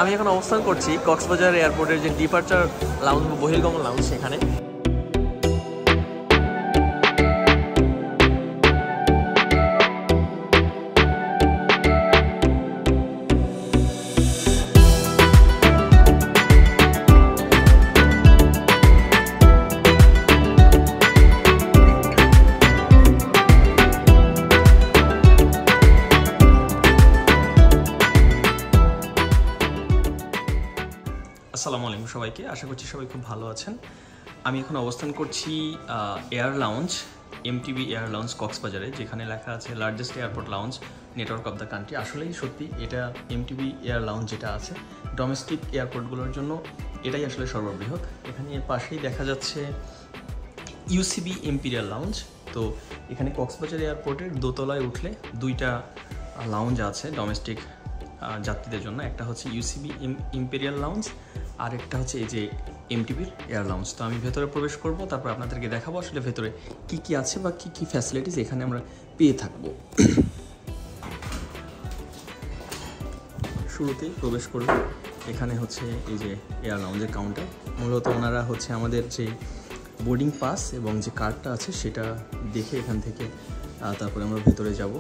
আমি এখন অবস্থান করছি কক্সবাজার এয়ারপোর্টের যে ডিপার্চার লাউঞ্জ বা বহির্গমন লাউঞ্জ সেখানে। আসসালামু আলাইকুম সবাইকে, আশা করছি সবাই খুব ভালো আছেন। আমি এখন অবস্থান করছি air lounge, MTB air lounge কক্সবাজারে, যেখানে লেখা আছে largest airport lounge network of the country. আসলেই সত্যি এটা এমটিবি এয়ার লাউঞ্জ যেটা আছে ডোমেস্টিক এয়ারপোর্টগুলোর জন্য এটাই আসলে সর্ববৃহৎ। এখানে এর পাশেই দেখা যাচ্ছে ইউসিবি ইম্পিরিয়াল লাউঞ্জ। তো এখানে কক্সবাজার এয়ারপোর্টের দোতলায় উঠলে দুইটা লাউঞ্জ আছে ডোমেস্টিক যাত্রীদের জন্য। একটা হচ্ছে ইউসিবি ইম্পেরিয়াল লাউঞ্জ, আর একটা হচ্ছে এই যে এমটিবির এয়ার লাউঞ্জ। তো আমি ভেতরে প্রবেশ করব, তারপর আপনাদেরকে দেখাবো আসলে ভেতরে কি কি আছে বা কি কি ফ্যাসিলিটিস এখানে আমরা পেয়ে থাকবো। শুরুতেই প্রবেশ করব, এখানে হচ্ছে এই যে এয়ার লাউঞ্জের কাউন্টার। মূলত ওনারা হচ্ছে আমাদের যে বোর্ডিং পাস এবং যে কার্ডটা আছে সেটা দেখে এখান থেকে তারপরে আমরা ভেতরে যাব।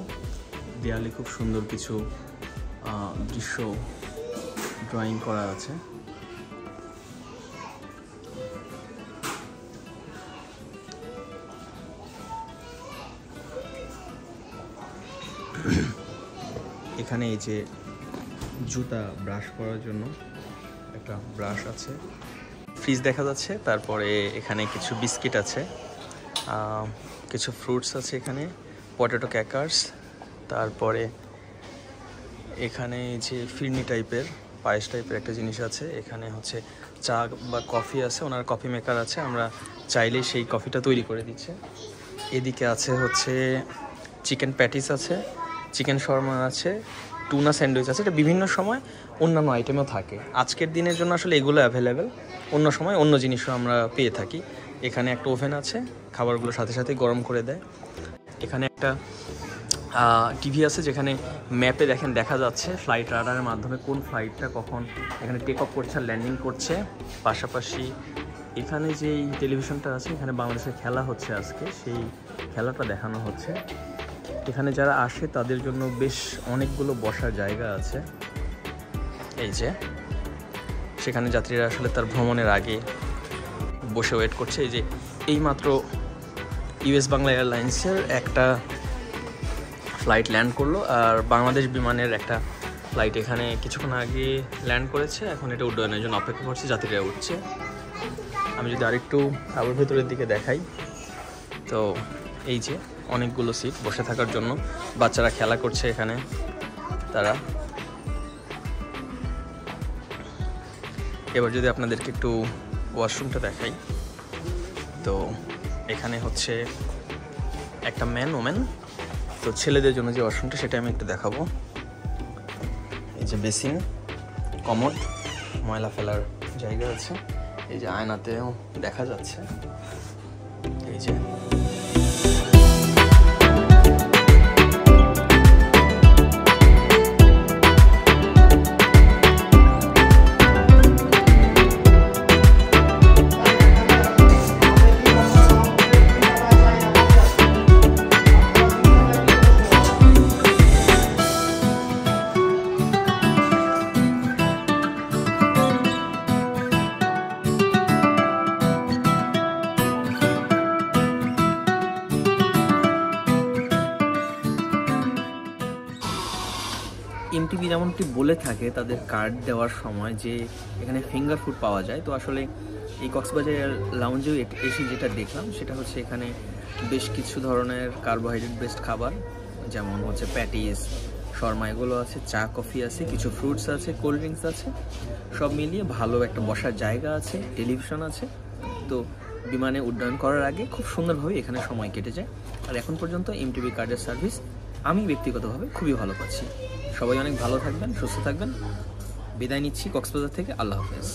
দেয়ালে খুব সুন্দর কিছু দৃশ্য ড্রয়িং করা আছে। এখানে এই যে জুতা ব্রাশ করার জন্য একটা ব্রাশ আছে, ফ্রিজ দেখা যাচ্ছে। তারপরে এখানে কিছু বিস্কিট আছে, কিছু ফ্রুটস আছে, এখানে পটেটো ক্র্যাকার্স। তারপরে এখানে যে ফিরনি টাইপের পায়েস টাইপের একটা জিনিস আছে। এখানে হচ্ছে চা বা কফি আছে, ওনার কফি মেকার আছে, আমরা চাইলেই সেই কফিটা তৈরি করে দিচ্ছে। এদিকে আছে হচ্ছে চিকেন প্যাটিস আছে, চিকেন শর্মা আছে, টুনা স্যান্ডউইচ আছে। এটা বিভিন্ন সময় অন্যান্য আইটেমও থাকে। আজকের দিনের জন্য আসলে এগুলো অ্যাভেলেবেল, অন্য সময় অন্য জিনিসও আমরা পেয়ে থাকি। এখানে একটা ওভেন আছে, খাবারগুলো সাথে সাথে গরম করে দেয়। এখানে একটা টিভি আছে, যেখানে ম্যাপে দেখা যাচ্ছে ফ্লাইট রাডারের মাধ্যমে কোন ফ্লাইটটা কখন এখানে টেক অফ করছে আর ল্যান্ডিং করছে। পাশাপাশি এখানে যেই টেলিভিশনটা আছে, এখানে বাংলাদেশের খেলা হচ্ছে আজকে, সেই খেলাটা দেখানো হচ্ছে। এখানে যারা আসে তাদের জন্য বেশ অনেকগুলো বসার জায়গা আছে। এই যে সেখানে যাত্রীরা আসলে তার ভ্রমণের আগে বসে ওয়েট করছে। এই যে এইমাত্র ইউএস বাংলা এয়ারলাইন্সের একটা ফ্লাইট ল্যান্ড করলো, আর বাংলাদেশ বিমানের একটা ফ্লাইট এখানে কিছুক্ষণ আগে ল্যান্ড করেছে। এখন এটা উড্ডয়নের জন্য অপেক্ষা করছে, যাত্রীরা উঠছে। আমি যদি আরেকটু আবার ভেতরের দিকে দেখাই, তো এই যে অনেকগুলো সিট বসে থাকার জন্য, বাচ্চারা খেলা করছে এখানে। তারা এবার যদি আপনাদেরকে একটু ওয়াশরুমটা দেখাই, তো এখানে হচ্ছে একটা ম্যান ওমেন। তো ছেলেদের জন্য যে ওয়াশরুমটা সেটা আমি একটু দেখাবো। এই যে বেসিন, কমোড, ময়লা ফেলার জায়গা আছে। এই যে আয়নাতেও দেখা যাচ্ছে। এই যে এমটিবি যেমনটি বলে থাকে তাদের কার্ড দেওয়ার সময় যে এখানে ফিঙ্গার ফুড পাওয়া যায়। তো আসলে এই কক্সবাজার লাউঞ্জেও এসে যেটা দেখলাম সেটা হচ্ছে এখানে বেশ কিছু ধরনের কার্বোহাইড্রেট বেসড খাবার, যেমন হচ্ছে প্যাটিস, শর্মা, এগুলো আছে, চা কফি আছে, কিছু ফ্রুটস আছে, কোল্ড ড্রিঙ্কস আছে। সব মিলিয়ে ভালো একটা বসার জায়গা আছে, টেলিভিশন আছে। তো বিমানে উড্ডয়ন করার আগে খুব সুন্দরভাবে এখানে সময় কেটে যায়। আর এখন পর্যন্ত এমটিবি কার্ডের সার্ভিস আমি ব্যক্তিগতভাবে খুবই ভালো পাচ্ছি। সবাই অনেক ভালো থাকবেন, সুস্থ থাকবেন। বিদায় নিচ্ছি কক্সবাজার থেকে। আল্লাহ হাফেজ।